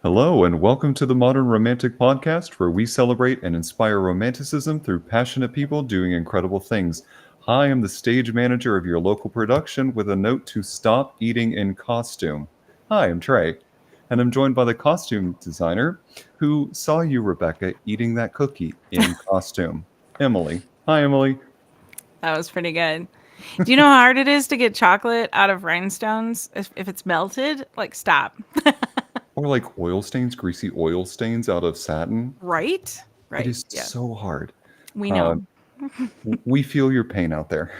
Hello, and welcome to the Modern Romantic Podcast, where we celebrate and inspire romanticism through passionate people doing incredible things. Hi, I'm the stage manager of your local production with a note to stop eating in costume. Hi, I'm Trey, and I'm joined by the costume designer who saw you, Rebecca, eating that cookie in costume, Emily. Hi, Emily. That was pretty good. Do you know how hard it is to get chocolate out of rhinestones if it's melted? Like, stop. Or like oil stains, greasy oil stains out of satin. Right? It Right. is Yeah. so hard. We Uh, know. we feel your pain out there.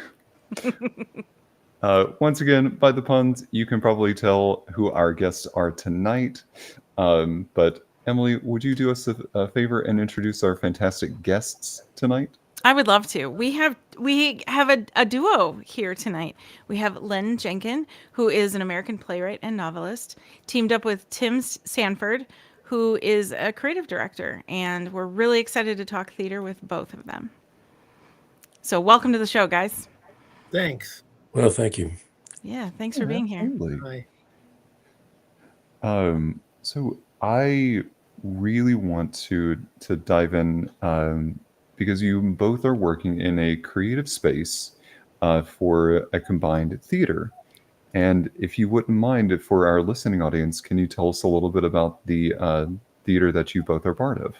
Once again, by the puns, you can probably tell who our guests are tonight. But Emily, would you do us a favor and introduce our fantastic guests tonight? I would love to. We have a duo here tonight. We have Len Jenkin, who is an American playwright and novelist, teamed up with Tim Sanford, who is a creative director, and we're really excited to talk theater with both of them. So, welcome to the show, guys. Thanks. Well, thank you. Yeah, thanks for Yeah, being here. absolutely. Hi. So I really want to dive in because you both are working in a creative space for a combined theater. And if you wouldn't mind, for our listening audience, can you tell us a little bit about the theater that you both are part of?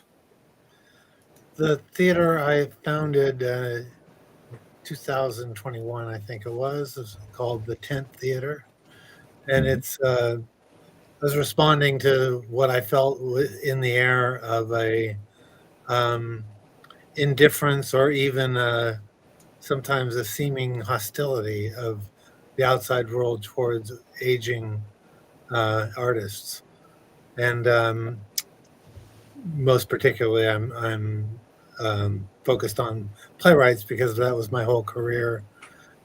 The theater I founded 2021, I think it was called the Tent Theater. And Mhm. it's I was responding to what I felt in the air of a um, indifference or even sometimes a seeming hostility of the outside world towards aging artists. And most particularly, I'm focused on playwrights because that was my whole career,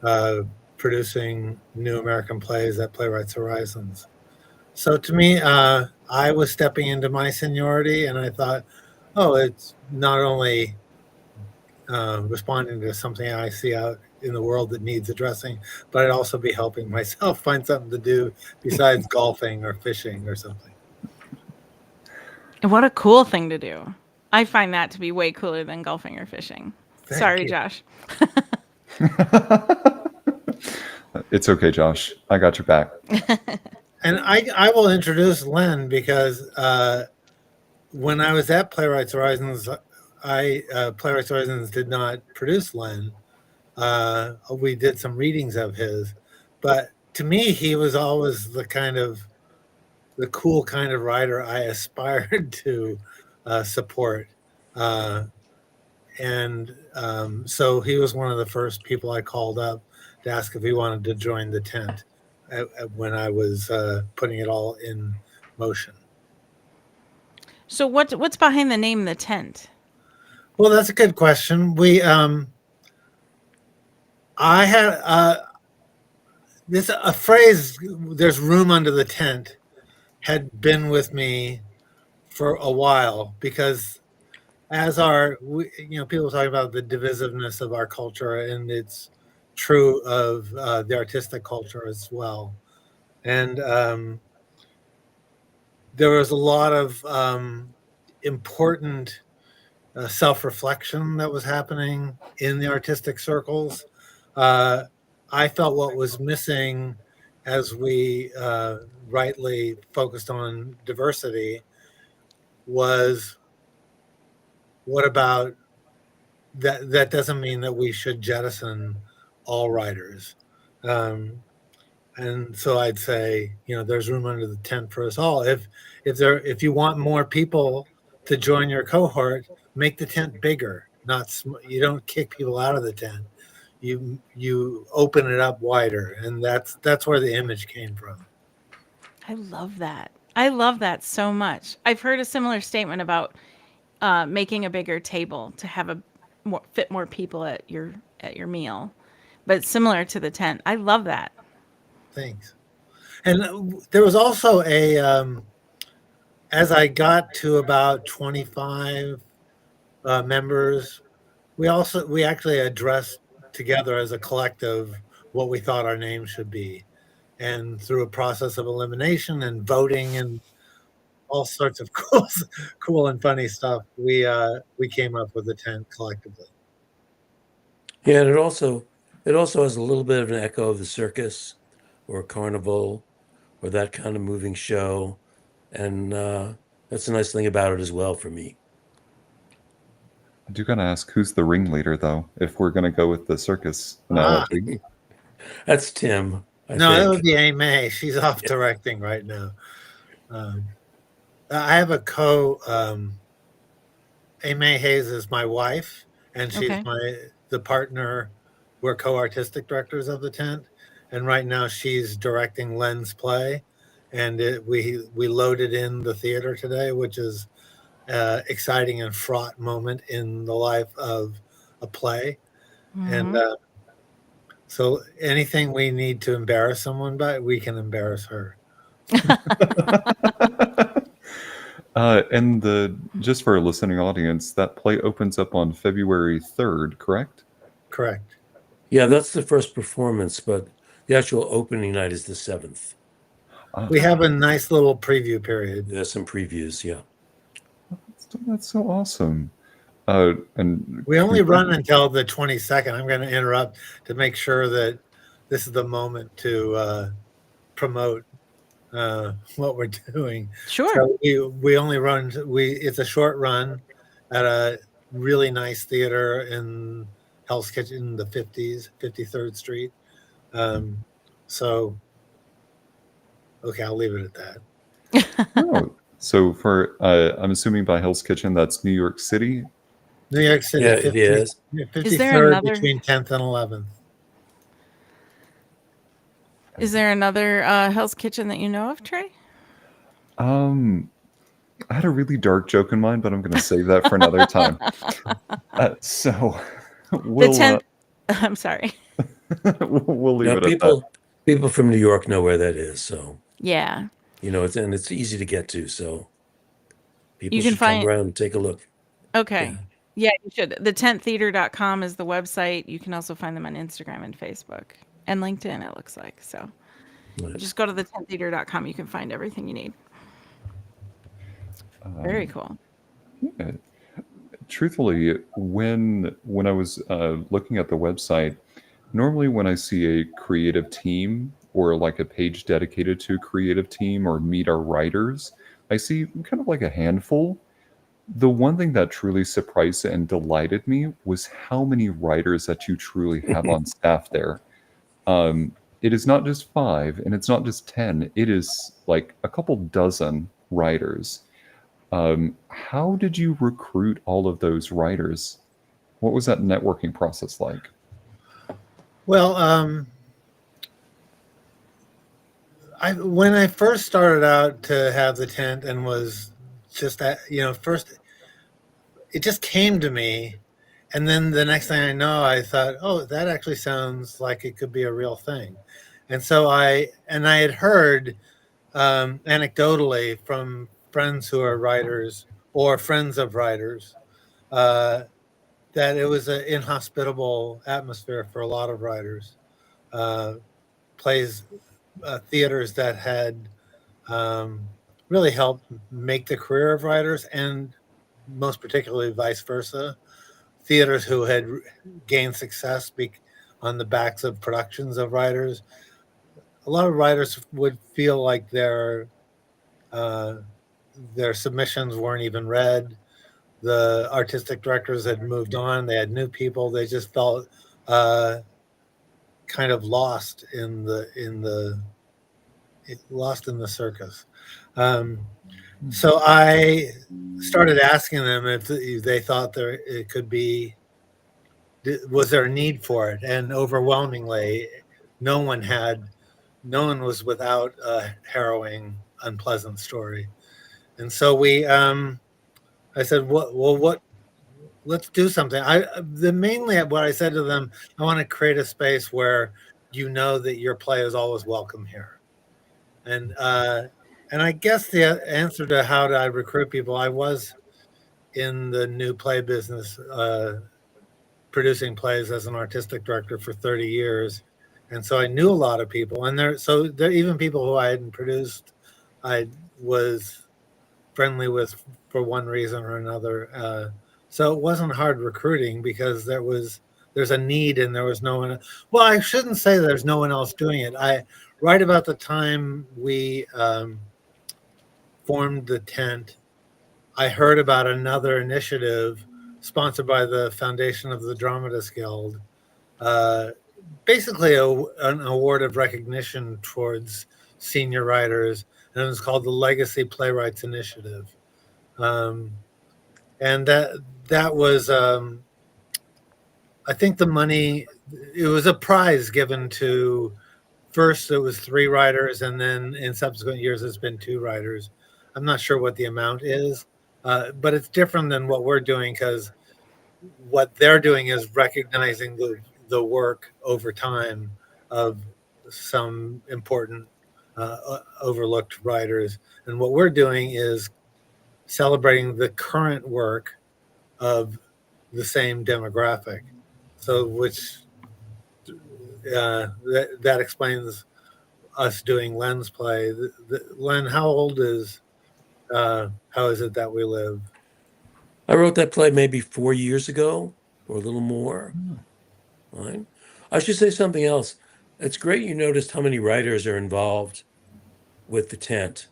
uh, producing new American plays at Playwrights Horizons. So to me, I was stepping into my seniority, and I thought, oh, it's not only responding to something I see out in the world that needs addressing, but I'd also be helping myself find something to do besides golfing or fishing or something. And what a cool thing to do. I find that to be way cooler than golfing or fishing. Thank Sorry, you. Josh. It's okay, Josh. I got your back. And I will introduce Len because when I was at Playwrights Horizons, Playwrights Horizons did not produce Len. We did some readings of his, but to me, he was always the cool kind of writer I aspired to support. Uh, and so he was one of the first people I called up to ask if he wanted to join the tent when I was putting it all in motion. So what's behind the name The Tent? Well, that's a good question. We I had this a phrase. There's room under the tent had been with me for a while because people talk about the divisiveness of our culture, and it's true of the artistic culture as well. And there was a lot of important self-reflection that was happening in the artistic circles. Uh, I felt what was missing as we rightly focused on diversity was what about that doesn't mean that we should jettison all writers. Um, and so I'd say, there's room under the tent for us all. If you want more people to join your cohort, make the tent bigger. You don't kick people out of the tent. You open it up wider, and that's where the image came from. I love that. I love that so much. I've heard a similar statement about making a bigger table to have fit more people at your meal, but it's similar to the tent. I love that. Thanks. And there was also as I got to about 25 members, we actually addressed together as a collective what we thought our name should be, and through a process of elimination and voting and all sorts of cool and funny stuff. We came up with the tent collectively. Yeah, and it also has a little bit of an echo of the circus or a carnival or that kind of moving show, and that's a nice thing about it as well for me. I do gotta ask, who's the ringleader, though, if we're gonna go with the circus Ah, analogy? That's Tim, I no, that would think. be Amy. She's off Yeah. directing right now. I have a Amy Hayes is my wife, and she's Okay. the partner. We're co-artistic directors of the tent, and right now she's directing Len's play, and we loaded in the theater today, which is exciting and fraught moment in the life of a play, and so anything we need to embarrass someone by, we can embarrass her. And just for a listening audience, that play opens up on February 3rd, correct? Correct. Yeah, that's the first performance, but the actual opening night is the 7th. We have a nice little preview period. There's some previews, yeah. That's so awesome. And We only run until the 22nd. I'm going to interrupt to make sure that this is the moment to promote what we're doing. Sure. So we only run. It's a short run at a really nice theater in Hell's Kitchen, the 53rd Street. So okay, I'll leave it at that. Oh, so for I'm assuming by Hell's Kitchen, that's New York City. New York City, Yeah, it is. 53rd another- between 10th and 11th. Is there another Hell's Kitchen that you know of, Trey? I had a really dark joke in mind, but I'm going to save that for another time. So we'll The tent. I'm sorry. we'll leave Now, it at that. people from New York know where that is, so Yeah. it's easy to get to, so people You can should find- come around and take a look. Okay. Yeah, you should. thetenttheater.com is the website. You can also find them on Instagram and Facebook and LinkedIn, it looks like. So Nice. just go to thetenttheater.com. You can find everything you need. Very cool. Yeah. Truthfully, when I was looking at the website, normally when I see a creative team or like a page dedicated to a creative team or meet our writers, I see kind of like a handful. The one thing that truly surprised and delighted me was how many writers that you truly have on staff there. It is not just 5 and it's not just 10, it is like a couple dozen writers. How did you recruit all of those writers? What was that networking process like? Well, when I first started out to have the tent and was just that, first it just came to me, and then the next thing I know, I thought, oh, that actually sounds like it could be a real thing, and so I had heard anecdotally from friends who are writers or friends of writers that it was an inhospitable atmosphere for a lot of writers. Plays, theaters that had really helped make the career of writers, and most particularly vice versa. Theaters who had gained success on the backs of productions of writers. A lot of writers would feel like their submissions weren't even read. The artistic directors had moved on. They had new people. They just felt kind of lost in the circus. So I started asking them if they thought it could be. Was there a need for it? And overwhelmingly, no one was without a harrowing, unpleasant story. And so I said, what? Let's do something. Mainly what I said to them, I want to create a space where you know that your play is always welcome here. And I guess the answer to how do I recruit people, I was in the new play business, producing plays as an artistic director for 30 years. And so I knew a lot of people, and there even people who I hadn't produced, I was friendly with for one reason or another. So it wasn't hard recruiting because there's a need and there was no one. Well, I shouldn't say there's no one else doing it. Right about the time we formed the tent, I heard about another initiative sponsored by the Foundation of the Dramatists Guild. Uh, Basically an award of recognition towards senior writers, and it was called the Legacy Playwrights Initiative. Um, and that was, I think the money, it was a prize given to, first it was 3 writers, and then in subsequent years it's been 2 writers. I'm not sure what the amount is, but it's different than what we're doing because what they're doing is recognizing the work over time of some important overlooked writers. And what we're doing is celebrating the current work of the same demographic. So, which that explains us doing Len's play. Len, how old is How Is It That We Live? I wrote that play maybe 4 years ago or a little more. Right? I should say something else. It's great you noticed how many writers are involved with the tent.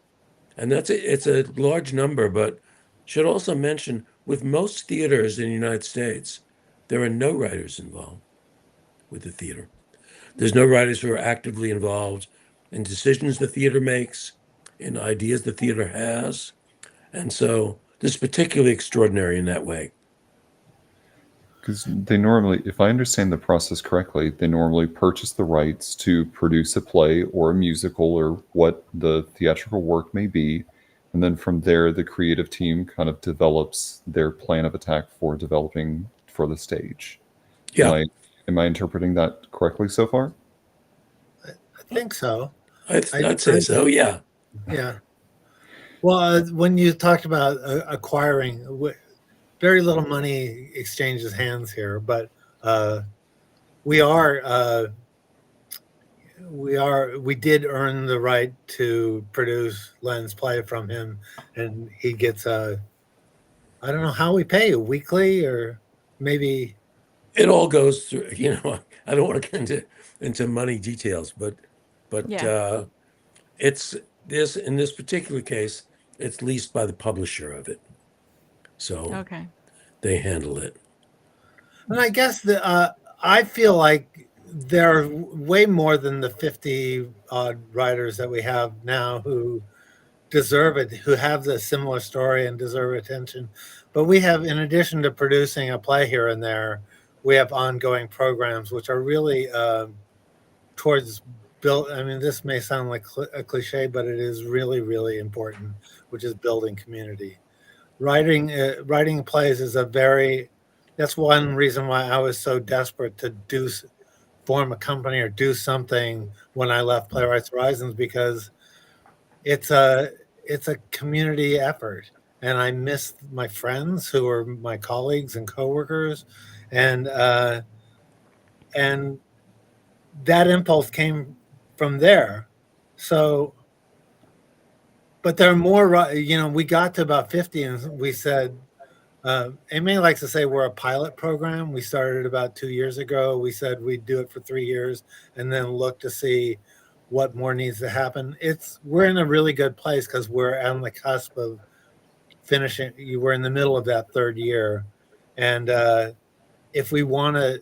And it's a large number, but should also mention with most theaters in the United States, there are no writers involved with the theater. There's no writers who are actively involved in decisions the theater makes, in ideas the theater has. And so this is particularly extraordinary in that way. Because they normally, if I understand the process correctly, they normally purchase the rights to produce a play or a musical or what the theatrical work may be. And then from there, the creative team kind of develops their plan of attack for developing for the stage. Yeah, Am I interpreting that correctly so far? I think so. I'd say so, yeah. Yeah. Well, when you talked about acquiring, very little money exchanges hands here, but we did earn the right to produce Len's play from him, and he gets I don't know how we pay, weekly or maybe. It all goes through, I don't want to get into money details, but Yeah. it's this in this particular case, it's leased by the publisher of it. So Okay. they handle it. And I guess I feel like there are way more than the 50 odd writers that we have now who deserve it, who have the similar story and deserve attention. But we have, in addition to producing a play here and there, we have ongoing programs which are really towards build. I mean, this may sound like a cliche, but it is really, really important, which is building community. Writing plays is that's one reason why I was so desperate to form a company or do something when I left Playwrights Horizons, because it's a community effort, and I miss my friends who are my colleagues and coworkers, and and that impulse came from there. So, but there are more. We got to about 50, and we said, Amy likes to say we're a pilot program. We started about 2 years ago. We said we'd do it for 3 years and then look to see what more needs to happen. We're in a really good place because we're on the cusp of finishing. We're in the middle of that 3rd year, and if we want to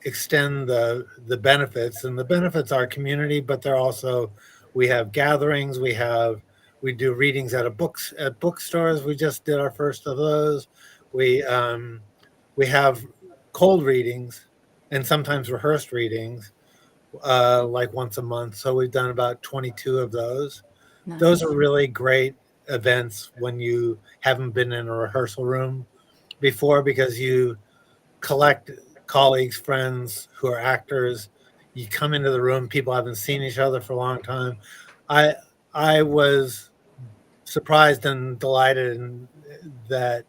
extend the benefits, and the benefits are community, but they're also, we have gatherings, we do readings at bookstores. We just did our first of those. We have cold readings and sometimes rehearsed readings, like once a month. So we've done about 22 of those. Nice. Those are really great events when you haven't been in a rehearsal room before, because you collect colleagues, friends who are actors. You come into the room, people haven't seen each other for a long time. I was surprised and delighted that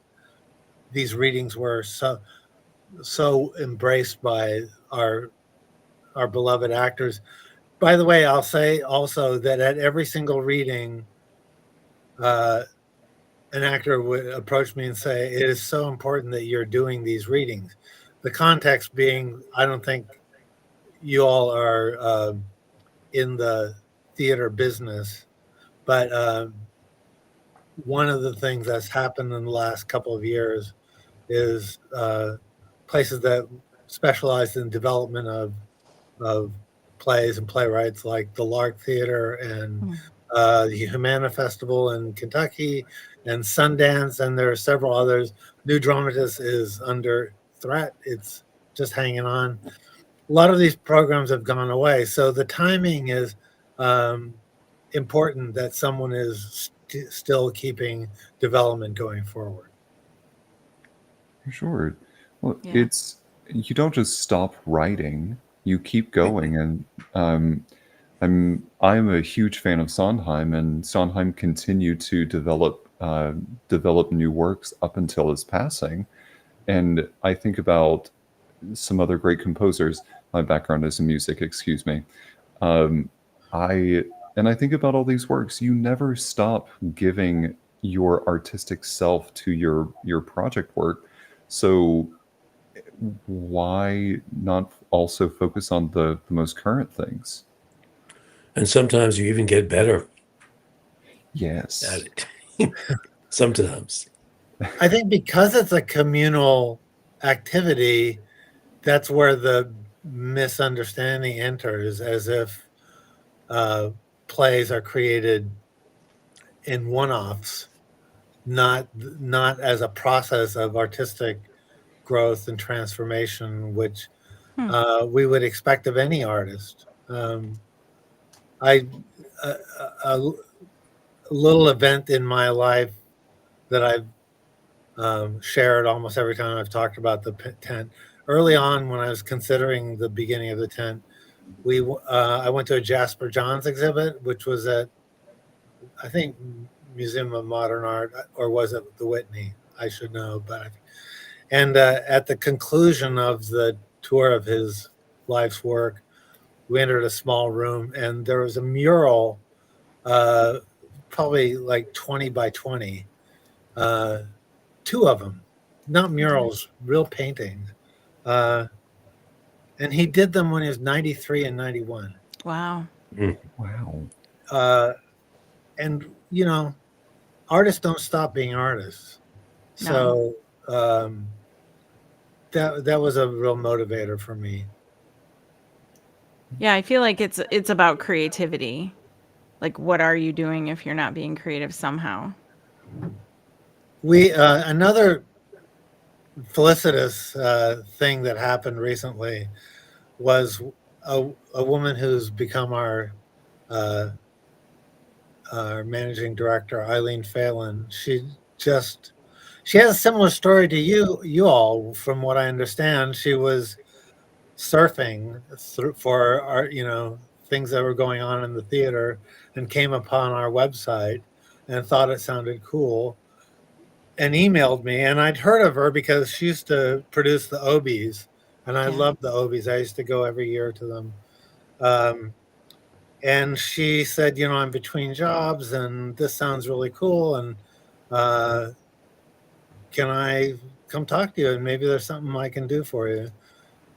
these readings were so embraced by our beloved actors. By the way, I'll say also that at every single reading, an actor would approach me and say, "It is so important that you're doing these readings." The context being, I don't think you all are in the theater business, but one of the things that's happened in the last couple of years is places that specialize in development of plays and playwrights, like the Lark Theater and Mm. the Humana Festival in Kentucky and Sundance, and there are several others. New Dramatist is under threat. It's just hanging on. A lot of these programs have gone away. So the timing is um, important that someone is still keeping development going forward. Sure. Well, Yeah. it's you don't just stop writing; you keep going. And um, I'm a huge fan of Sondheim, and Sondheim continued to develop new works up until his passing. And I think about some other great composers. My background is in music, excuse me. Um, I I think about all these works. You never stop giving your artistic self to your project work. So why not also focus on the most current things? And sometimes you even get better at Yes. it. Sometimes. I think because it's a communal activity, that's where the misunderstanding enters, as if uh, plays are created in one-offs, not as a process of artistic growth and transformation, which Hmm. we would expect of any artist. I a little event in my life that I've shared almost every time I've talked about the tent. Early on, when I was considering the beginning of the tent, I went to a Jasper Johns exhibit, which was at, I think, Museum of Modern Art, or was it the Whitney? I should know, but and at the conclusion of the tour of his life's work, we entered a small room, and there was a mural, uh, probably like 20 by 20, uh, two of them, not murals, real paintings. Uh, and he did them when he was 93 and 91. Wow. Mm. Wow. Uh, and, artists don't stop being artists. No. So that was a real motivator for me. Yeah, I feel like it's about creativity. Like, what are you doing if you're not being creative somehow? We Another felicitous thing that happened recently was a woman who's become uh, our managing director, Eileen Phelan. Just she has a similar story to you all, from what I understand. She was surfing for our, things that were going on in the theater, and came upon our website and thought it sounded cool, and emailed me. And I'd heard of her because she used to produce the Obies, and I Yeah. loved the Obies. I used to go every year to them. Um, and she said, "I'm between jobs, and this sounds really cool. And uh, can I come talk to you? And maybe there's something I can do for you."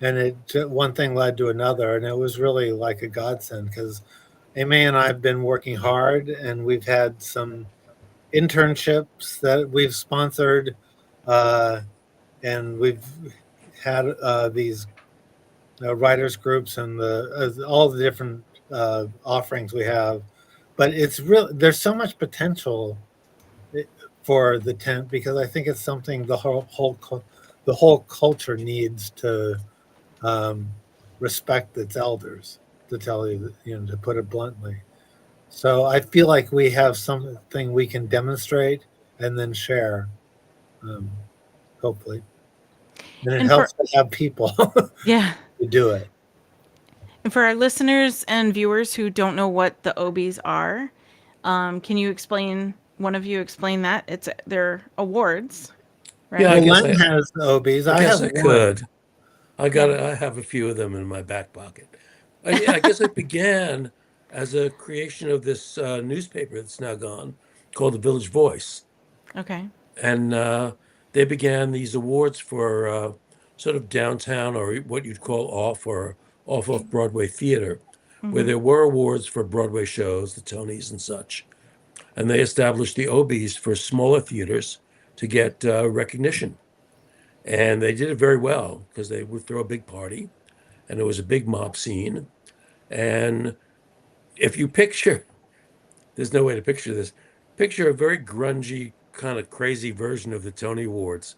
And one thing led to another, and it was really like a godsend, because Amy and I have been working hard, and we've had some internships that we've sponsored, uh, and we've had these writers groups, and all the different offerings we have. But it's real. There's so much potential for the tent, because I think it's something the whole culture needs to um, respect its elders. To tell you, to put it bluntly. So I feel like we have something we can demonstrate and then share, um, hopefully, and it And for helps to have people yeah, to do it. and for our listeners and viewers who don't know what the OBs are, can you explain? One of you explain that it's their awards, Yeah, right? Well, Len has the OBs. I I guess have I one. could. Yeah. I have a few of them in my back pocket. I guess it began as a creation of this newspaper that's now gone called the Village Voice. Okay. And they began these awards for sort of downtown or what you'd call off Broadway theater, where there were awards for Broadway shows, the Tonys and such. And they established the Obies for smaller theaters to get recognition. And they did it very well because they would throw a big party and it was a big mob scene. And if you picture, there's no way to picture this, picture a very grungy, kind of crazy version of the Tony Awards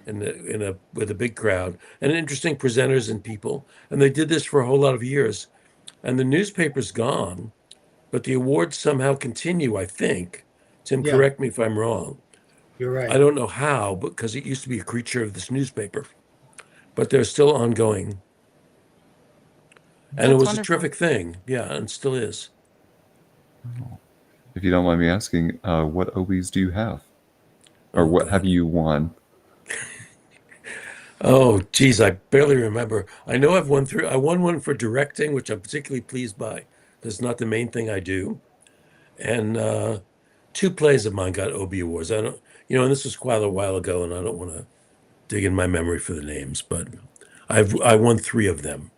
in a with a big crowd and interesting presenters and people. And they did this for a whole lot of years. And the newspaper's gone, but the awards somehow continue, I think. Tim, Yeah, correct me if I'm wrong. you're I right. don't know how, because it used to be a creature of this newspaper, but they're still ongoing. And it That's was a wonderful. terrific thing. Yeah, and still is. If you don't mind me asking, what Obies do you have? Or Oh, what God. have you won? Oh, geez, I barely remember. I know I've won through. I won one for directing, which I'm particularly pleased by. That's not the main thing I do. And two plays of mine got Obie Awards. I don't, and this was quite a while ago, and I don't want to dig in my memory for the names, but I won three of them.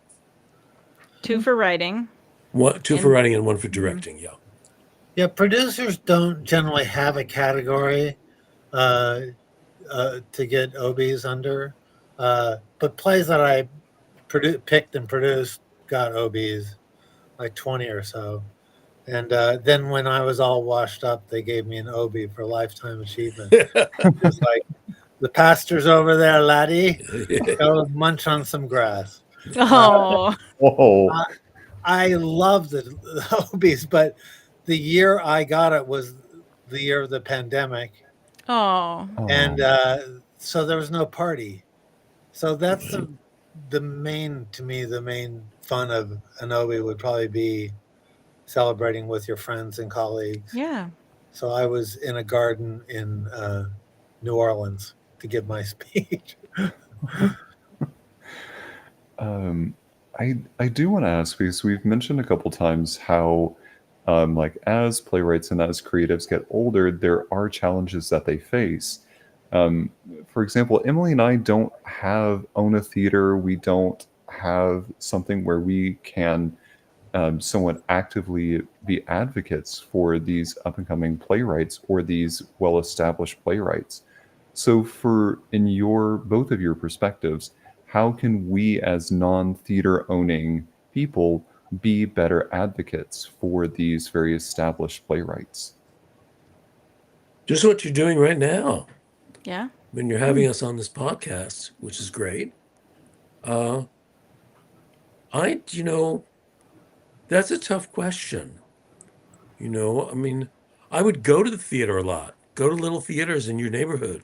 2 for writing. Two for And writing and one for directing. Yeah. Yeah, producers don't generally have a category uh, to get OBs under, but plays that I picked and produced got OBs, like 20 or so. And then when I was all washed up, they gave me an OB for lifetime achievement. It's like, the pastor's over there, laddie. Go munch on some grass. Uh, oh, Oh, I, I love the OBs, but the year I got it was the year of the pandemic. oh, And oh, so there was no party. So that's Right. the main, to me, the main fun of an OB would probably be celebrating with your friends and colleagues. yeah. So I was in a garden in New Orleans to give my speech. um, I do want to ask because we've mentioned a couple times how, like as playwrights and as creatives get older, there are challenges that they face. Um, for example, Emily and I don't have own a theater. We don't have something where we can somewhat actively be advocates for these up and coming playwrights or these well established playwrights. So, for in your both of your perspectives, how can we as non theater owning people be better advocates for these very established playwrights? Just what you're doing right now Yeah. when you're having us on this podcast, which is great. Uh, I, that's a tough question. I mean, I would go to the theater a lot, go to little theaters in your neighborhood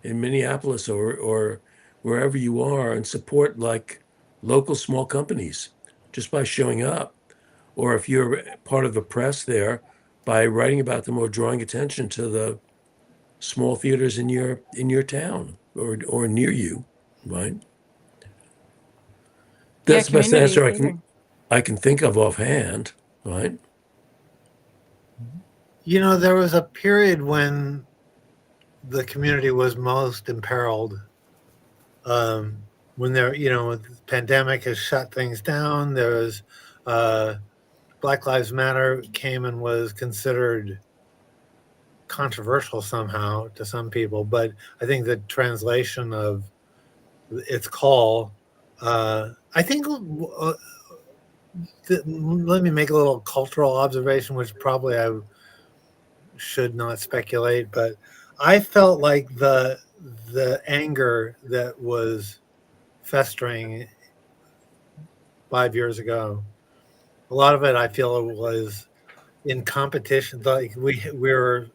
in Minneapolis or wherever you are and support like local small companies just by showing up. Or if you're part of the press there, by writing about them or drawing attention to the small theaters in your town or near you, right? Yeah, That's the best community answer I theater. can I can think of offhand, right? There was a period when the community was most imperiled. When the pandemic has shut things down, there was Black Lives Matter came and was considered controversial somehow to some people, but I think the translation of its call, I think, let me make a little cultural observation, which probably I should not speculate, but I felt like the anger that was festering 5 years ago, a lot of it I feel was in competition. Like we were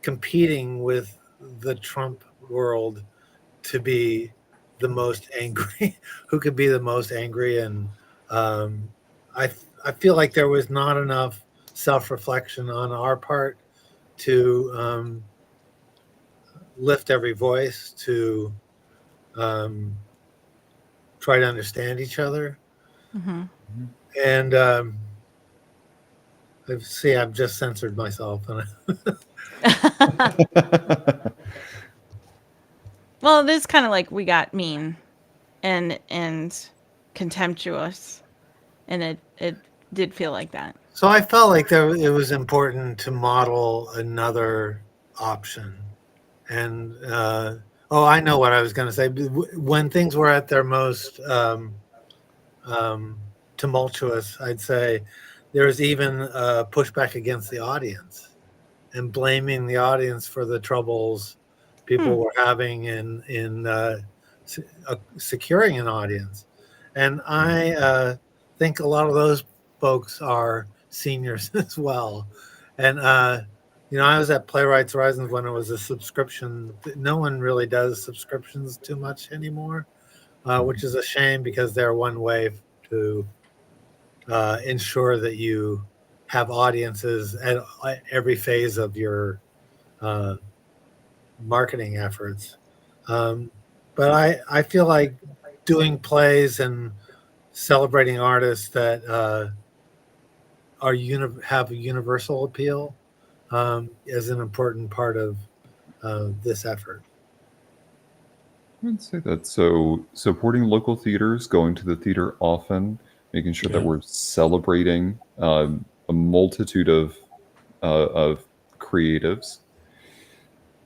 competing with the Trump world to be the most angry, who could be the most angry, and um, I I feel like there was not enough self reflection on our part to lift every voice to um, try to understand each other, Mm-hmm. and See, I've just censored myself. Well, it is kind of like we got mean and contemptuous, and it did feel like that. So I felt like it was important to model another option. And I know what I was going to say. When things were at their most tumultuous, I'd say there was even pushback against the audience and blaming the audience for the troubles people were having in securing an audience. And I think a lot of those folks are seniors as well. And I was at Playwrights Horizons when it was a subscription. No one really does subscriptions too much anymore, which is a shame because they're one way to ensure that you have audiences at every phase of your uh, marketing efforts. But I feel like doing plays and celebrating artists that have a universal appeal is an important part of this effort. I would say that. So, supporting local theaters, going to the theater often, making sure that Yeah. we're celebrating a multitude of creatives.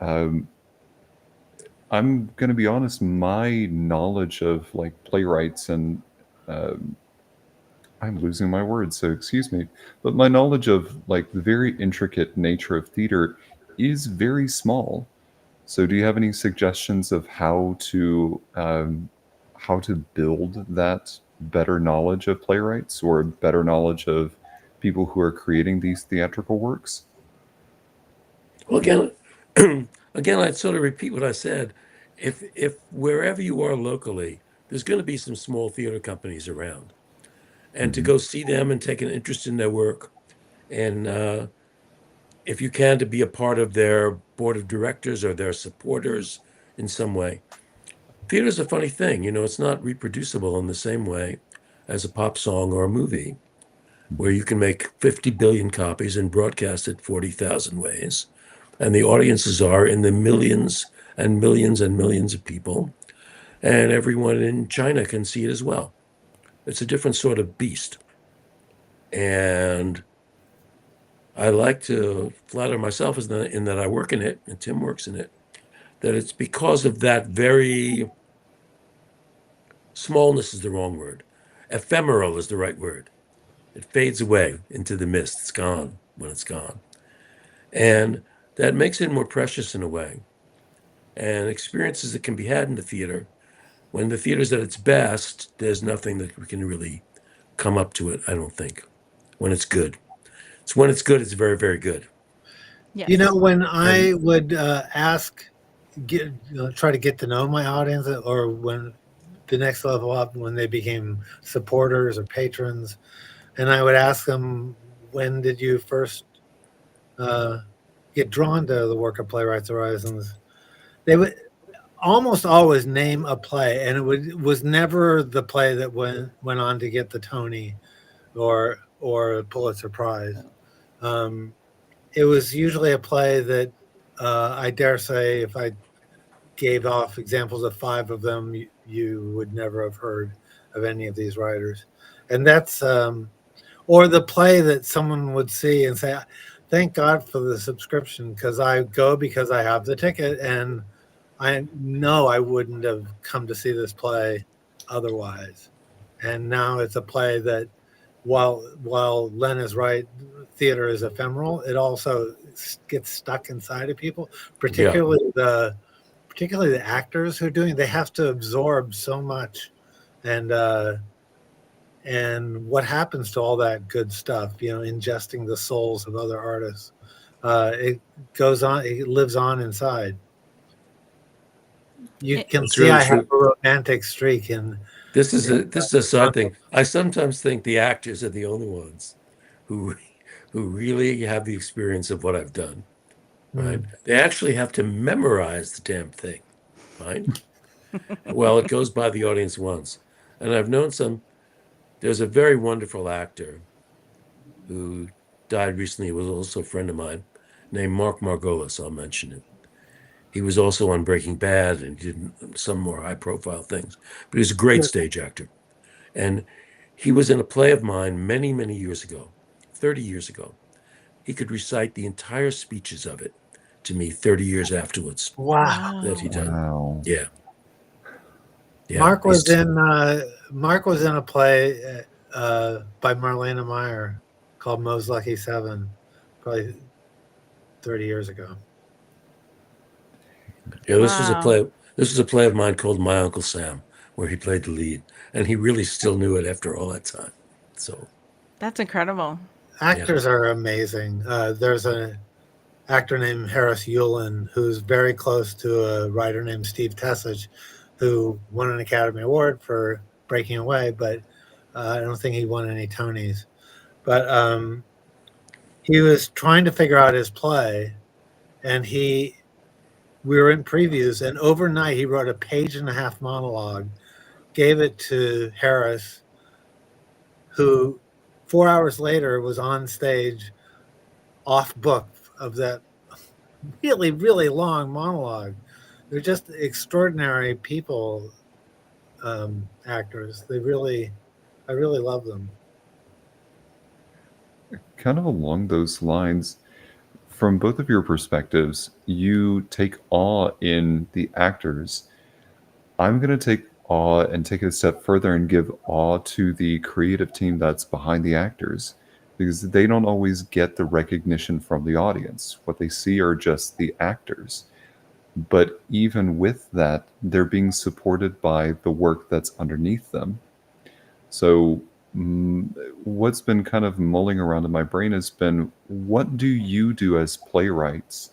Um, I'm going to be honest. My knowledge of like playwrights and um, I'm losing my words, so excuse me. But my knowledge of like the very intricate nature of theater is very small. So, do you have any suggestions of how to build that better knowledge of playwrights or better knowledge of people who are creating these theatrical works? Well, again, again, I'd sort of repeat what I said. If wherever you are locally, there's going to be some small theater companies around, and to Hmm. go see them and take an interest in their work, and if you can, to be a part of their board of directors or their supporters in some way. Theater's a funny thing, it's not reproducible in the same way as a pop song or a movie, where you can make 50 billion copies and broadcast it 40,000 ways. And the audiences are in the millions and millions and millions of people. And everyone in China can see it as well. It's a different sort of beast. And I like to flatter myself in that I work in it, and Tim works in it, that it's because of that very smallness is the wrong word. Ephemeral is the right word. It fades away into the mist. It's gone when it's gone. And that makes it more precious in a way. And experiences that can be had in the theater, when the theater's at its best, there's nothing that we can really come up to it, I don't think, when it's good. It's when it's good, it's very, very good. Yes. When And I would try to get to know my audience, or when the next level up, when they became supporters or patrons, and I would ask them, when did you first uh, get drawn to the work of Playwrights Horizons? They would almost always name a play, and was never the play that went on to get the Tony or Pulitzer Prize. Um, it was usually a play that I dare say, if I gave off examples of 5 of them, you would never have heard of any of these writers. And that's or the play that someone would see and say, thank God for the subscription, because I go because I have the ticket, and I know I wouldn't have come to see this play otherwise. And now it's a play that, while Len is right, theater is ephemeral. It also gets stuck inside of people, yeah, particularly the actors who are doing. They have to absorb so much, and what happens to all that good stuff, ingesting the souls of other artists. It goes on, it lives on inside. You It, can it's see really I have true. a romantic streak This is a side thing. I sometimes think the actors are the only ones who who really have the experience of what I've done, right? Mm. They actually have to memorize the damn thing, right? Well, it goes by the audience once. And I've known there's a very wonderful actor who died recently was also a friend of mine named Mark Margolis. I'll mention him. He was also on Breaking Bad and did some more high-profile things. But he's a great stage actor. And he was in a play of mine many, many years ago, 30 years ago. He could recite the entire speeches of it to me 30 years afterwards Wow. that he done. Wow. Yeah. Yeah. Mark was in a play by Marlena Meyer called Moe's Lucky Seven, probably 30 years ago. Yeah, this was a Wow. play. This was a play of mine called My Uncle Sam, where he played the lead, and he really still knew it after all that time. So That's incredible. Actors are amazing. There's an actor named Harris Yulin who's very close to a writer named Steve Tessage, who won an Academy Award for Breaking Away, but I don't think he won any Tonys. But he was trying to figure out his play, and we were in previews, and overnight he wrote a 1.5-page monologue, gave it to Harris, who 4 hours later was on stage off book of that really, really long monologue. They're just extraordinary people, actors. I really love them. Kind of along those lines, from both of your perspectives, you take awe in the actors. I'm going to take awe and take it a step further and give awe to the creative team that's behind the actors, because they don't always get the recognition from the audience. What they see are just the actors. But even with that, they're being supported by the work that's underneath them. So what's been kind of mulling around in my brain has been, what do you do as playwrights,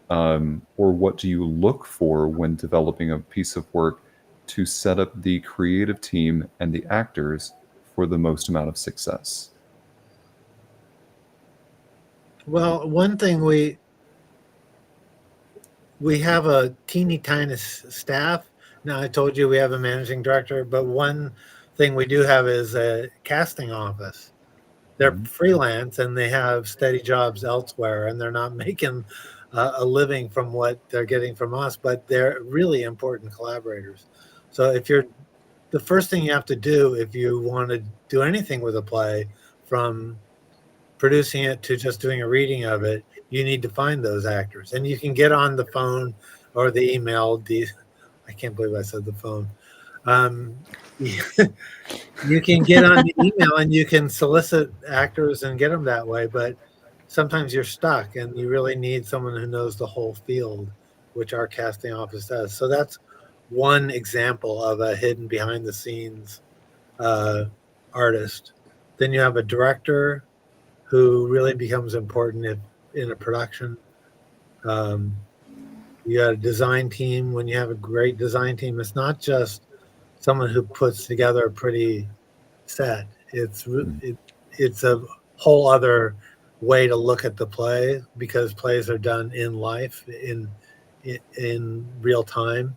or what do you look for when developing a piece of work to set up the creative team and the actors for the most amount of success? Well, one thing we have a teeny tiny staff. Now, I told you we have a managing director, but one thing we do have is a casting office. They're freelance and they have steady jobs elsewhere, and they're not making a living from what they're getting from us, but they're really important collaborators. So the first thing you have to do if you want to do anything with a play, from producing it to just doing a reading of it, you need to find those actors. And you can get on the phone or the email. I can't believe I said the phone. You can get on the email and you can solicit actors and get them that way. But sometimes you're stuck and you really need someone who knows the whole field, which our casting office does. So that's one example of a hidden behind the scenes artist. Then you have a director who really becomes important in a production. You got a design team. When you have a great design team, it's not just someone who puts together a pretty set. It's a whole other way to look at the play, because plays are done in life, in real time,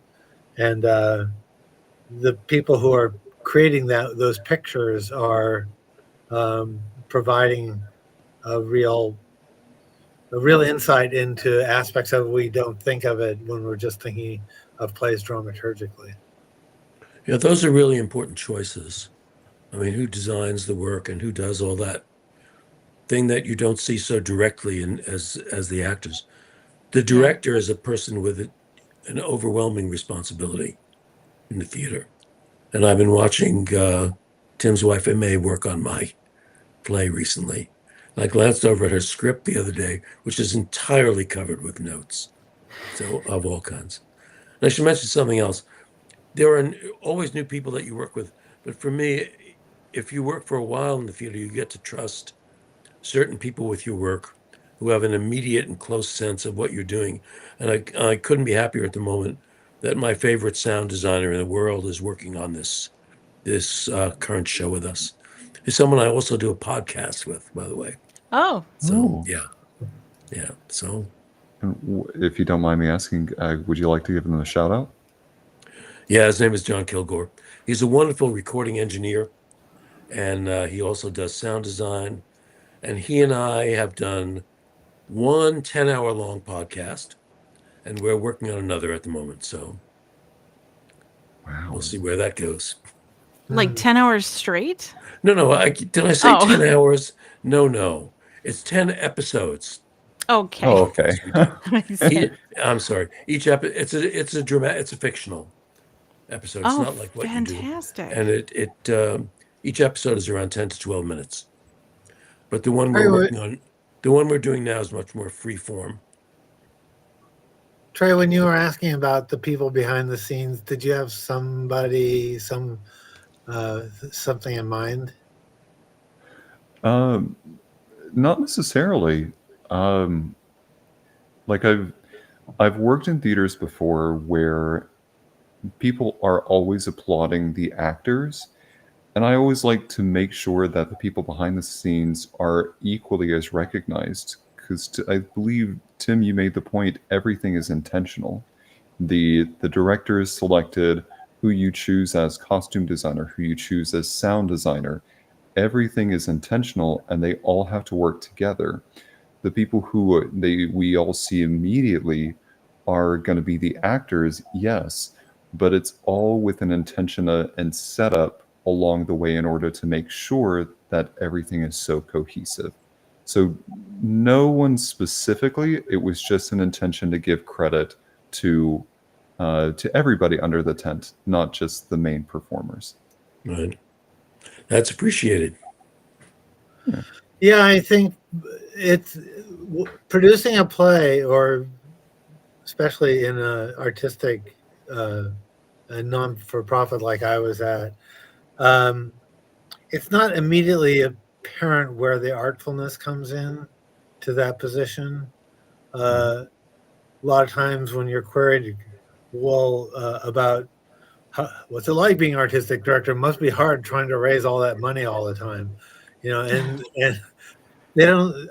and the people who are creating those pictures are providing a real insight into aspects of it we don't think of it when we're just thinking of plays dramaturgically. Yeah, those are really important choices. I mean, who designs the work and who does all that thing that you don't see so directly as the actors. The director is a person with an overwhelming responsibility in the theater. And I've been watching Tim's wife, May, work on my play recently. I glanced over at her script the other day, which is entirely covered with notes, so of all kinds. And I should mention something else. There are always new people that you work with, but for me, if you work for a while in the theater, you get to trust certain people with your work who have an immediate and close sense of what you're doing. And I couldn't be happier at the moment that my favorite sound designer in the world is working on this current show with us. It's someone I also do a podcast with, by the way. Oh. So yeah. So if you don't mind me asking, would you like to give them a shout out? yeah, his name is John Kilgore. He's a wonderful recording engineer, and he also does sound design. And he and I have done one 10-hour-long podcast, and we're working on another at the moment. So Wow. we'll see where that goes. Like 10 hours straight? No. Did I say Oh. 10 hours? No. It's 10 episodes. Okay. Oh, okay. Makes sense. I'm sorry. Each it's a fictional episode. It's Oh, not like what you do. fantastic. And each episode is around 10 to 12 minutes. But the one Trey, we're working on, the one we're doing now is much more free form. Trey, when you were asking about the people behind the scenes, did you have something in mind? Not necessarily. Like I've worked in theaters before where people are always applauding the actors, and I always like to make sure that the people behind the scenes are equally as recognized. Because I believe, Tim, you made the point, everything is intentional. The director is selected, who you choose as costume designer, who you choose as sound designer. Everything is intentional, and they all have to work together. The people who we all see immediately are going to be the actors, yes, but it's all with an intention and setup along the way in order to make sure that everything is so cohesive. So no one specifically, it was just an intention to give credit to everybody under the tent, not just the main performers. Right. That's appreciated. Yeah, I think it's producing a play, or especially in an artistic, a non-for-profit like I was at. It's not immediately apparent where the artfulness comes in to that position. A lot of times when you're queried, well, about what's it like being artistic director, it must be hard trying to raise all that money all the time, and they don't.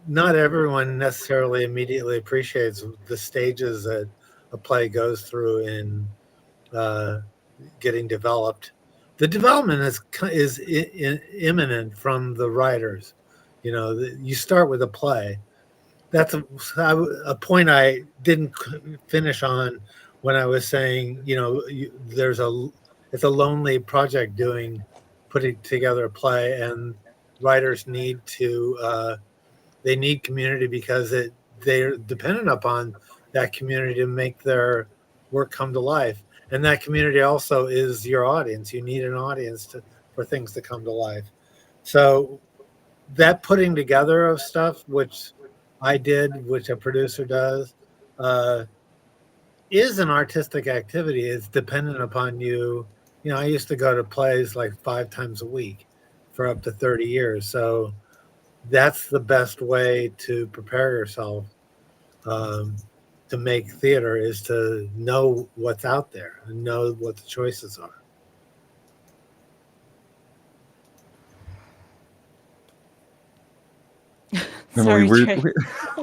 Not everyone necessarily immediately appreciates the stages that a play goes through in getting developed. The development is imminent from the writers. You start with a play. That's a point I didn't finish on when I was saying, it's a lonely project putting together a play, and writers need they need community because they're dependent upon that community to make their work come to life. And that community also is your audience. You need an audience for things to come to life. So that putting together of stuff, which I did, which a producer does, is an artistic activity. It's dependent upon you. I used to go to plays like 5 times a week for up to 30 years. So that's the best way to prepare yourself to make theater, is to know what's out there and know what the choices are. Sorry, Emily, Trey.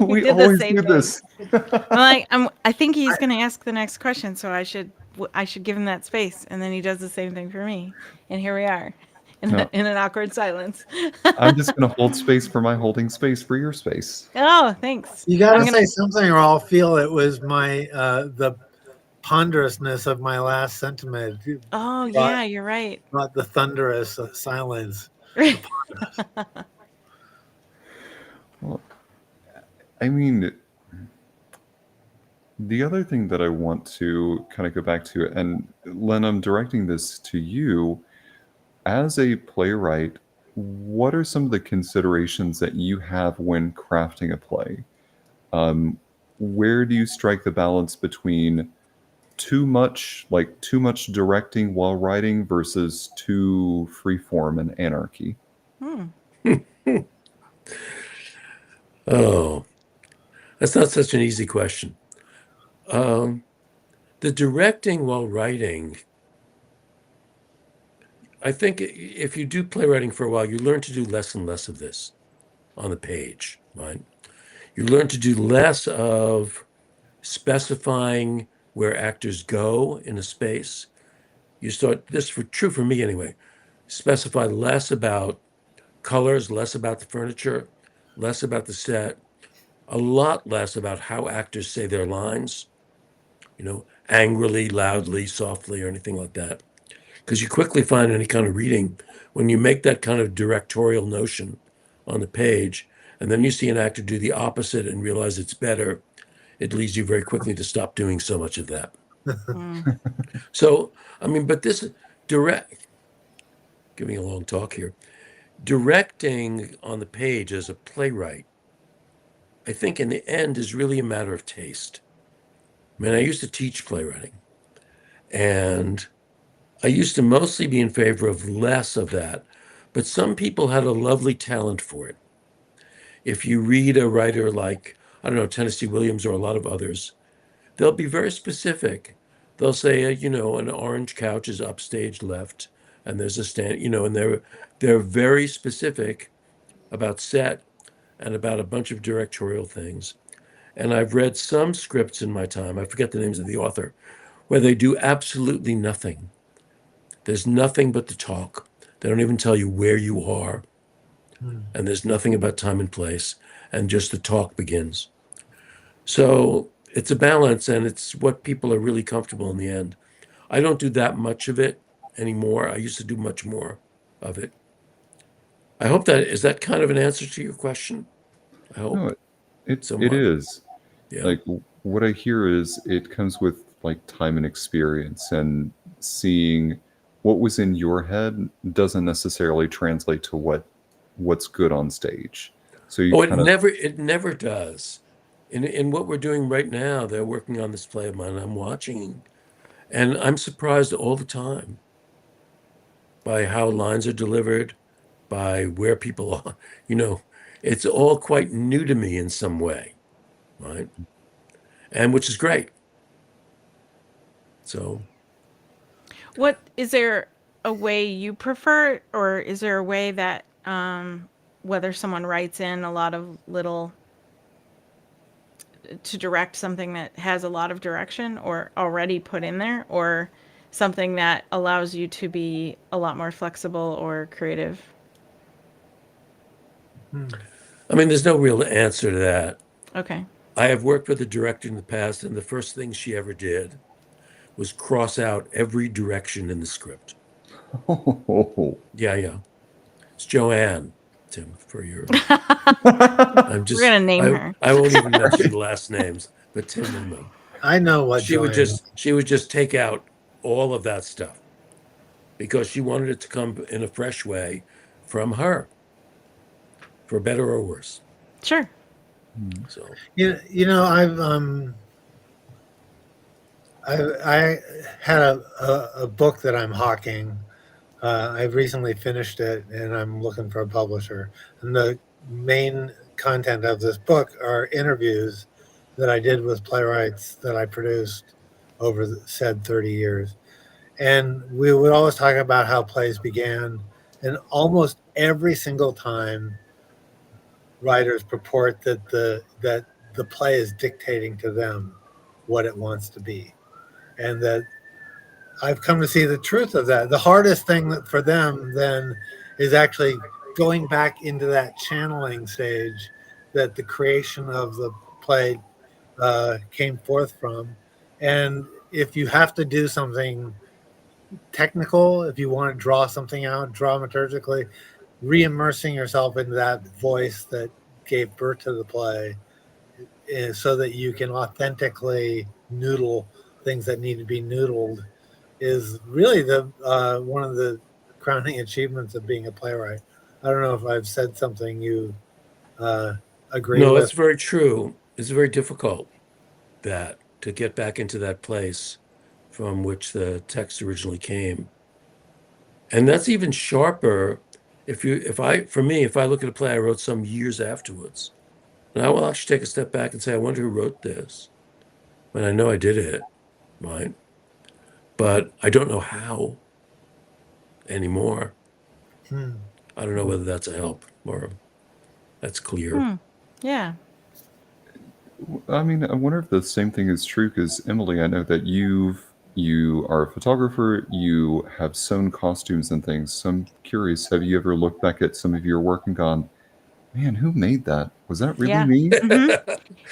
we did the always same do thing. this. I think he's going to ask the next question, so I should give him that space, and then he does the same thing for me. And here we are, in an awkward silence. I'm just going to hold space for my holding space for your space. Oh, thanks. You got to say something, or I'll feel it was my the ponderousness of my last sentiment. Oh, yeah, you're right. Not the thunderous silence. Well, I mean, the other thing that I want to kind of go back to, and Len, I'm directing this to you. As a playwright, what are some of the considerations that you have when crafting a play? Where do you strike the balance between too much directing while writing versus too freeform and anarchy? Oh, that's not such an easy question. The directing while writing, I think if you do playwriting for a while, you learn to do less and less of this on the page, right? You learn to do less of specifying where actors go in a space. You start, true for me anyway, specify less about colors, less about the furniture, less about the set, a lot less about how actors say their lines, angrily, loudly, softly, or anything like that. Because you quickly find any kind of reading when you make that kind of directorial notion on the page, and then you see an actor do the opposite and realize it's better, it leads you very quickly to stop doing so much of that. Mm. So, I mean, but this giving a long talk here, directing on the page as a playwright, I think in the end is really a matter of taste. I mean, I used to teach playwriting, and I used to mostly be in favor of less of that, but some people had a lovely talent for it. If you read a writer like, I don't know, Tennessee Williams or a lot of others, they'll be very specific. They'll say, an orange couch is upstage left, and there's a stand, and they're very specific about set and about a bunch of directorial things. And I've read some scripts in my time, I forget the names of the author, where they do absolutely nothing. There's nothing but the talk. They don't even tell you where you are, and there's nothing about time and place, and just the talk begins. So it's a balance, and it's what people are really comfortable in the end. I don't do that much of it anymore. I used to do much more of it. I hope that is that kind of an answer to your question. I No, hope it somewhat. is. Yeah. Like what I hear is it comes with like time and experience, and seeing what was in your head doesn't necessarily translate to what's good on stage. So you Oh, kind of it never does. In what we're doing right now, they're working on this play of mine. I'm watching, and I'm surprised all the time by how lines are delivered, by where people are. You know, it's all quite new to me in some way, right? And which is great. So, What is there a way you prefer, or is there a way that whether someone writes in a lot of little to direct something that has a lot of direction or already put in there, or something that allows you to be a lot more flexible or creative? I mean, there's no real answer to that. Okay. I have worked with a director in the past, and the first thing she ever did was cross out every direction in the script. Yeah, yeah. It's Joanne, Tim, for your. I'm We're just. gonna name her. I won't even mention last names, but Tim will know. I know what Joanne. She would just take out all of that stuff because she wanted it to come in a fresh way from her, for better or worse. Sure. So I had a book that I'm hawking. I've recently finished it, and I'm looking for a publisher. And the main content of this book are interviews that I did with playwrights that I produced over the said 30 years. And we would always talk about how plays began, and almost every single time, writers purport that the play is dictating to them what it wants to be, and that I've come to see the truth of that. The hardest thing for them then is actually going back into that channeling stage that the creation of the play came forth from. And if you have to do something technical, if you want to draw something out dramaturgically, re-immersing yourself into that voice that gave birth to the play so that you can authentically noodle things that need to be noodled is really the one of the crowning achievements of being a playwright. I don't know if I've said something you agree no, it's with. very true. It's very difficult that to get back into that place from which the text originally came. And that's even sharper if I look at a play I wrote some years afterwards, and I will actually take a step back and say, I wonder who wrote this. And I know I did it, right? But I don't know how anymore. I don't know whether that's a help or that's clear. Yeah. I mean, I wonder if the same thing is true because Emily, I know that you are a photographer, you have sewn costumes and things. So I'm curious, have you ever looked back at some of your work and gone, man, who made that? Was that really Yeah. me?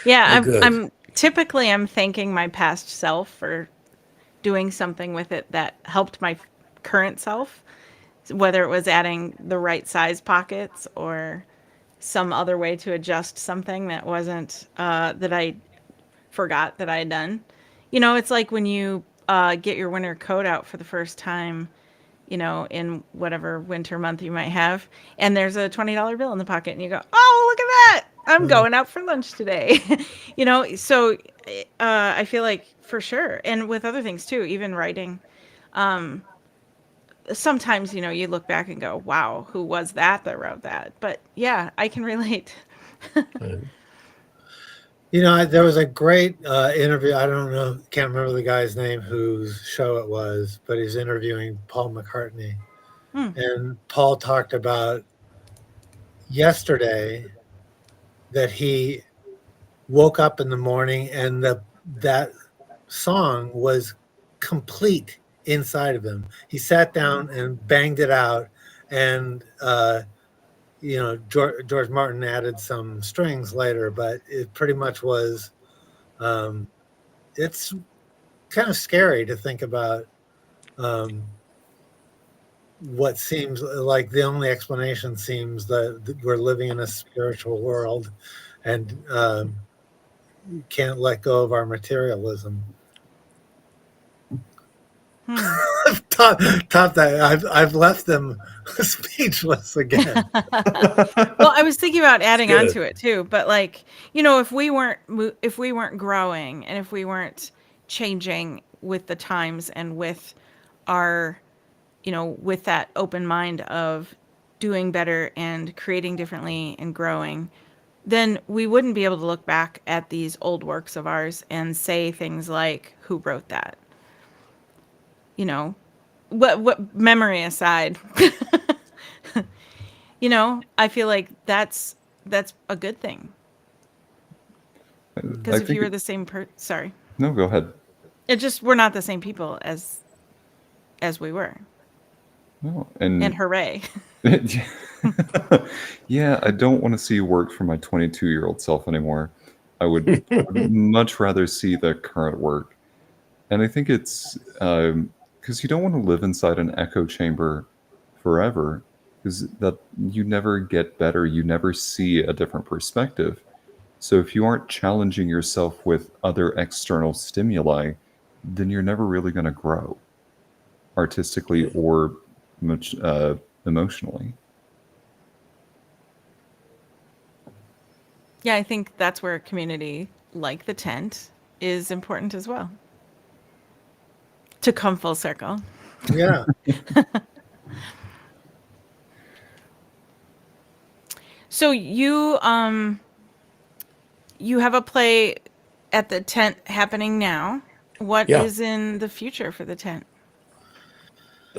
Yeah, Oh, good. I'm typically I'm thanking my past self for doing something with it that helped my current self, whether it was adding the right size pockets or some other way to adjust something that wasn't that I forgot that I had done. You know, it's like when you get your winter coat out for the first time, you know, in whatever winter month you might have, and there's a $20 bill in the pocket, and you go, "Oh, look at that! I'm going out for lunch today." You know, so I feel like for sure, and with other things too, even writing. Sometimes, you know, you look back and go, "Wow, who was that wrote that?" But yeah, I can relate. You know, there was a great interview. I don't know, can't remember the guy's name whose show it was, but he's interviewing Paul McCartney. Hmm. And Paul talked about yesterday that he woke up in the morning and that song was complete inside of him. He sat down and banged it out, and you know, George Martin added some strings later, but it pretty much was. It's kind of scary to think about um, what seems like the only explanation seems that we're living in a spiritual world and can't let go of our materialism. Hmm. Top that. I've left them speechless again. Well, I was thinking about adding on Good. to it too, but like, you know, if we weren't growing and if we weren't changing with the times and with our, you know, with that open mind of doing better and creating differently and growing, then we wouldn't be able to look back at these old works of ours and say things like, who wrote that? You know, what memory aside, you know, I feel like that's a good thing. I Because if think, you were the same sorry, no, go ahead. it just we're not the same people as we were. No, And and hooray. yeah, I don't want to see work from my 22-year-old self anymore. I would much rather see the current work. And I think it's because you don't want to live inside an echo chamber forever, because that you never get better, you never see a different perspective. So if you aren't challenging yourself with other external stimuli, then you're never really going to grow artistically or much emotionally. Yeah, I think that's where a community like the tent is important as well. To come full circle. Yeah. So you have a play at the tent happening now. What Yeah, is in the future for the tent?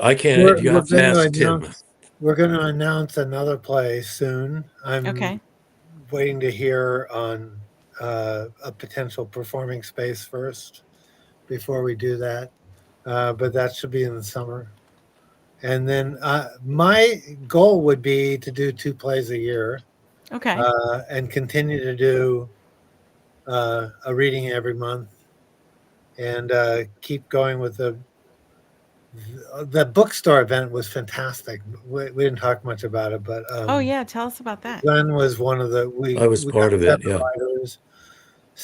I can't. We're You we're have to going to ask Tim. announce we're going to announce another play soon. I'm Okay. waiting to hear on a potential performing space first before we do that. But that should be in the summer. And then my goal would be to do 2 plays a year Okay. and continue to do a reading every month and keep going with the bookstore event was fantastic. We didn't talk much about it, but Oh yeah, tell us about that. Glenn was one of the I was we part got of it. Yeah. writers.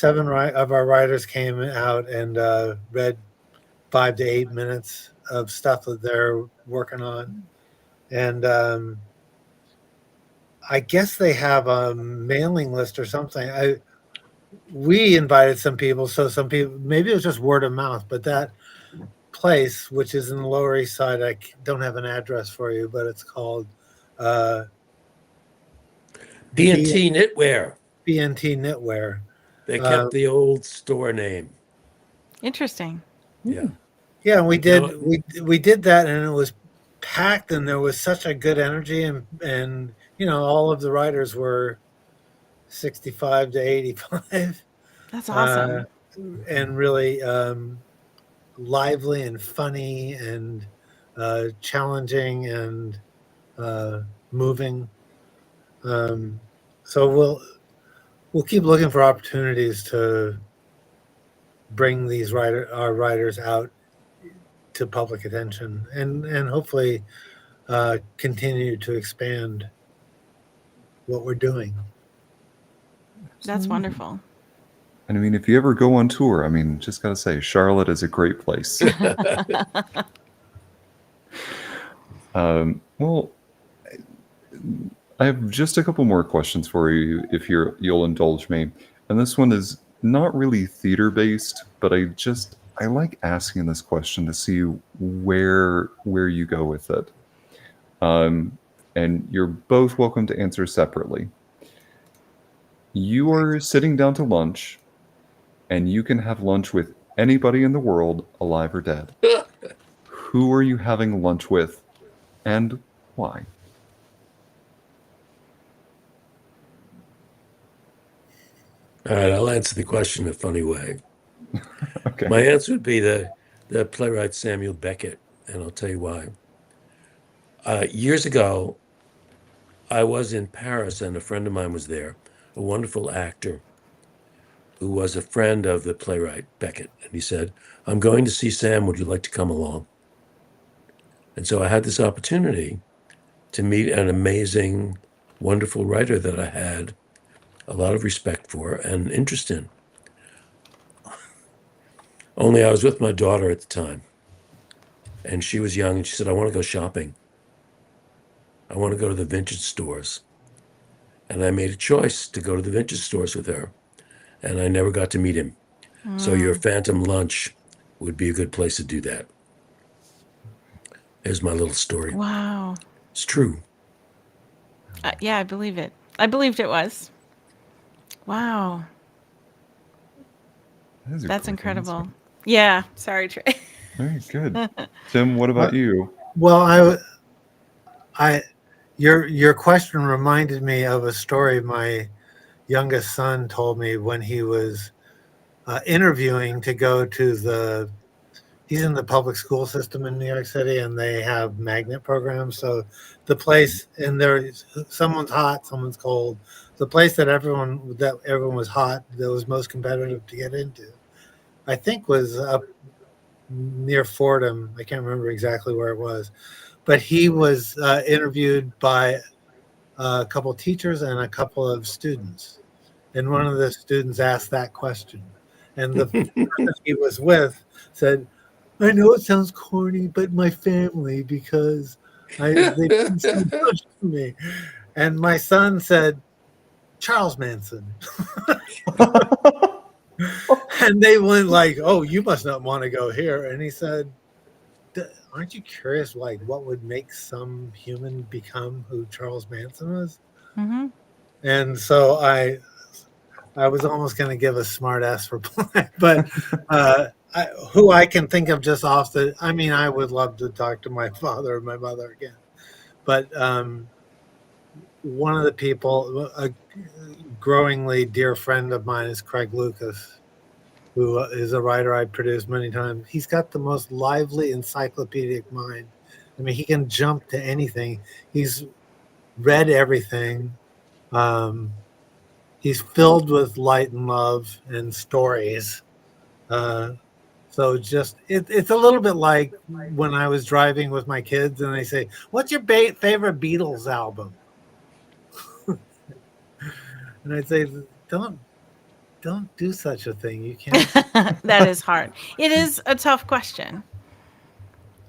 Of our writers came out and read 5 to 8 minutes of stuff that they're working on, and I guess they have a mailing list or something. We invited some people, so some people maybe it was just word of mouth, but that place, which is in the Lower East Side, don't have an address for you, but it's called uh, B- B&T Knitwear. BNT Knitwear. They Uh, kept the old store name. Interesting. Yeah. yeah, we Now, did we did that, and it was packed, and there was such a good energy, and you know all of the writers were 65 to 85, That's uh, awesome. and really lively and funny and challenging and moving. So we'll keep looking for opportunities to bring our writers out to public attention and hopefully continue to expand what we're doing. That's wonderful. And I mean, if you ever go on tour, I mean, just gotta say, Charlotte is a great place. Well, I have just a couple more questions for you, if you'll indulge me. And this one is not really theater based, but I like asking this question to see where you go with it. And you're both welcome to answer separately. You are sitting down to lunch, and you can have lunch with anybody in the world, alive or dead. Who are you having lunch with, and why? All right, I'll answer the question in a funny way. Okay. My answer would be the playwright Samuel Beckett, and I'll tell you why. Years ago, I was in Paris, and a friend of mine was there, a wonderful actor who was a friend of the playwright Beckett. And he said, "I'm going to see Sam. Would you like to come along?" And so I had this opportunity to meet an amazing, wonderful writer that I had a lot of respect for and interest in. Only I was with my daughter at the time, and she was young, and she said, "I want to go shopping. I want to go to the vintage stores." And I made a choice to go to the vintage stores with her, and I never got to meet him. So your phantom lunch would be a good place to do that. There's my little story. Wow. It's true. Yeah, I believe it. I believed it was. Wow. That is a That's great incredible. answer. Yeah. Sorry, Trey. Very good. Tim, what about you? Well, your question reminded me of a story my youngest son told me when he was interviewing to go to he's in the public school system in New York City, and they have magnet programs. So the place, and someone's hot, someone's cold. The place that everyone was hot, that was most competitive to get into, I think was up near Fordham. I can't remember exactly where it was, but he was interviewed by a couple of teachers and a couple of students, and one of the students asked that question, and the person he was with said, "I know it sounds corny, but my family, because they've been so much to me." And my son said, "Charles Manson." And they went like, "Oh, you must not want to go here." And he said, "Aren't you curious, like, what would make some human become who Charles Manson was?" Mm-hmm. And so I was almost going to give a smart ass reply, but who I can think of just off I would love to talk to my father and my mother again. But one of the people, a growingly dear friend of mine, is Craig Lucas, who is a writer I've produced many times. He's got the most lively encyclopedic mind. I mean, he can jump to anything. He's read everything. He's filled with light and love and stories. So just it's a little bit like when I was driving with my kids and they say, "What's your favorite Beatles album?" And I'd say, don't do such a thing. You can't. That is hard. It is a tough question.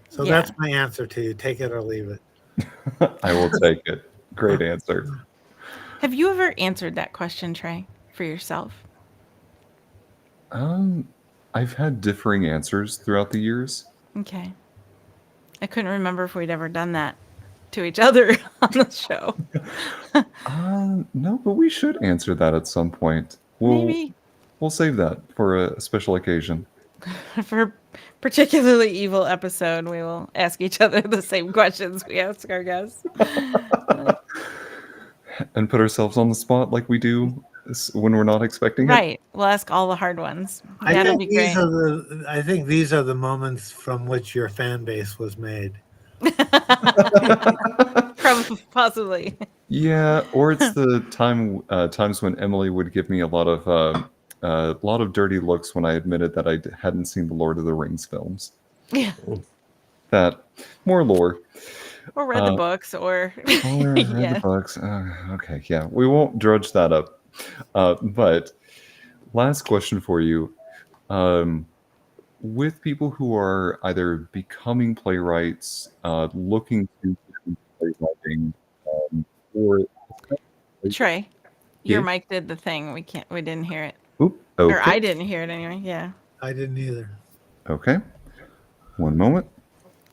So Yeah. that's my answer to you. Take it or leave it. I will take it. Great answer. Have you ever answered that question, Trey, for yourself? I've had differing answers throughout the years. Okay. I couldn't remember if we'd ever done that to each other on the show. No, but we should answer that at some point. Maybe We'll save that for a special occasion. for a particularly evil episode, we will ask each other the same questions we ask our guests. And put ourselves on the spot like we do when we're not expecting it. Right. We'll ask all the hard ones. I That'll think be great. I think these are the moments from which your fan base was made. Probably, possibly. Yeah, or it's the times when Emily would give me a lot of dirty looks when I admitted that I hadn't seen the Lord of the Rings films. Yeah. That more lore. Or read the books, or Or read the yeah. books. Okay, yeah, we won't drudge that up. But last question for you. With people who are either becoming playwrights, looking to get into playwriting, or Trey, your Yeah. mic did the thing. We didn't hear it. Oop, Or I okay. didn't hear it anyway. Yeah. I didn't either. Okay. One moment.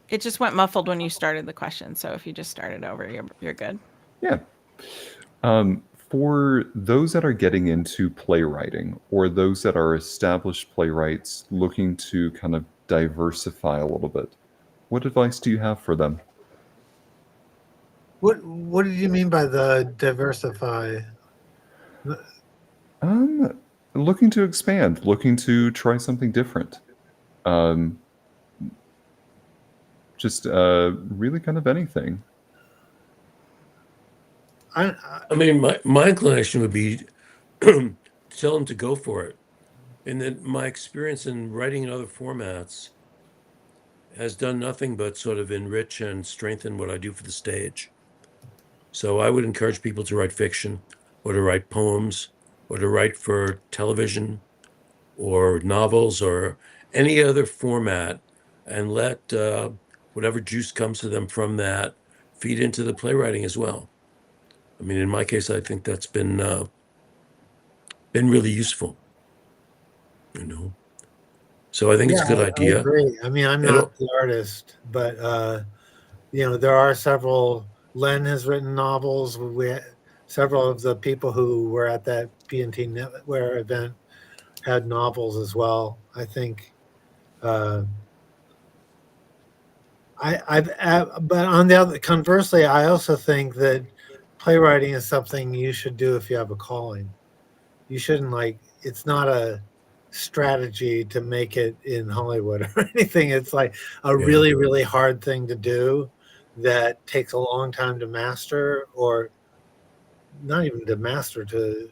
It just went muffled when you started the question. So if you just started over, you're good. Yeah. For those that are getting into playwriting or those that are established playwrights looking to kind of diversify a little bit, what advice do you have for them? What did you mean by the diversify? Looking to expand, looking to try something different. Just really kind of anything. I mean, my inclination would be to tell them to go for it. And that my experience in writing in other formats has done nothing but sort of enrich and strengthen what I do for the stage. So I would encourage people to write fiction or to write poems or to write for television or novels or any other format, and let whatever juice comes to them from that feed into the playwriting as well. I mean, in my case, I think that's been really useful, you know. So I think it's a good I idea. agree. I mean, I'm not the artist, but there are several. Len has written novels. Several of the people who were at that P&T Knitwear event had novels as well. I think. But on the other, conversely, I also think that playwriting is something you should do if you have a calling. You shouldn't it's not a strategy to make it in Hollywood or anything. It's like a really, really hard thing to do that takes a long time to master, or not even to master, to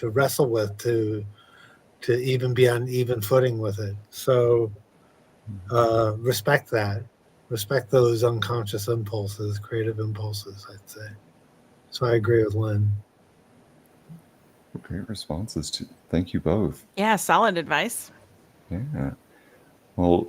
wrestle with, to even be on even footing with it. So respect that. Respect those unconscious impulses, creative impulses, I'd say. So I agree with Lynn. Great responses. Thank you both. Yeah, solid advice. Yeah. Well,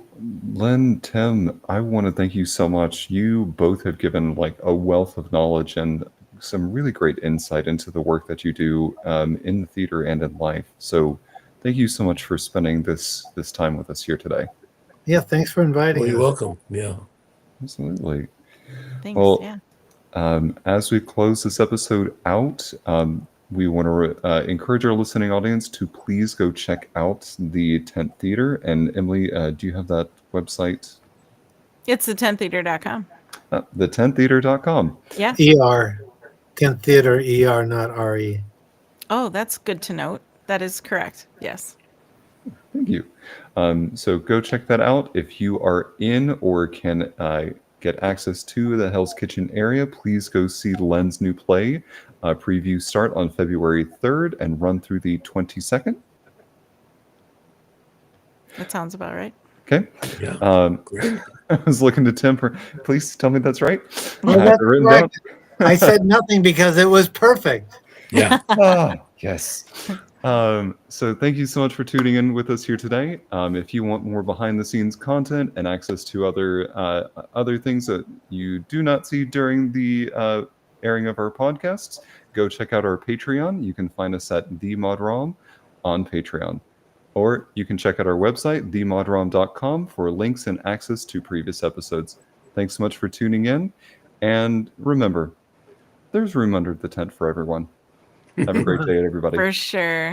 Len, Tim, I want to thank you so much. You both have given a wealth of knowledge and some really great insight into the work that you do in the theater and in life. So thank you so much for spending this time with us here today. Yeah, thanks for inviting us. You're welcome. Yeah. Absolutely. Thanks. Well, yeah. As we close this episode out, we want to encourage our listening audience to please go check out the Tent Theater. And Emily, do you have that website? It's thetenttheater.com. Thetenttheater.com. Yeah. ER. Tent Theater, ER, not RE. Oh, that's good to note. That is correct. Yes. Thank you. So go check that out. If you are in or can get access to the Hell's Kitchen area, please go see Len's new play. Previews start on February 3rd and run through the 22nd. That sounds about right. Okay. Yeah. Great. I was looking to Tim for, please tell me that's right. Oh, I have it written down. I said nothing because it was perfect. Yeah. Yes. So thank you so much for tuning in with us here today. If you want more behind the scenes content and access to other things that you do not see during the airing of our podcasts, go check out our Patreon. You can find us at TheModRom on Patreon. Or you can check out our website, themodrom.com, for links and access to previous episodes. Thanks so much for tuning in. And remember, there's room under the tent for everyone. Have a great day, everybody. For sure.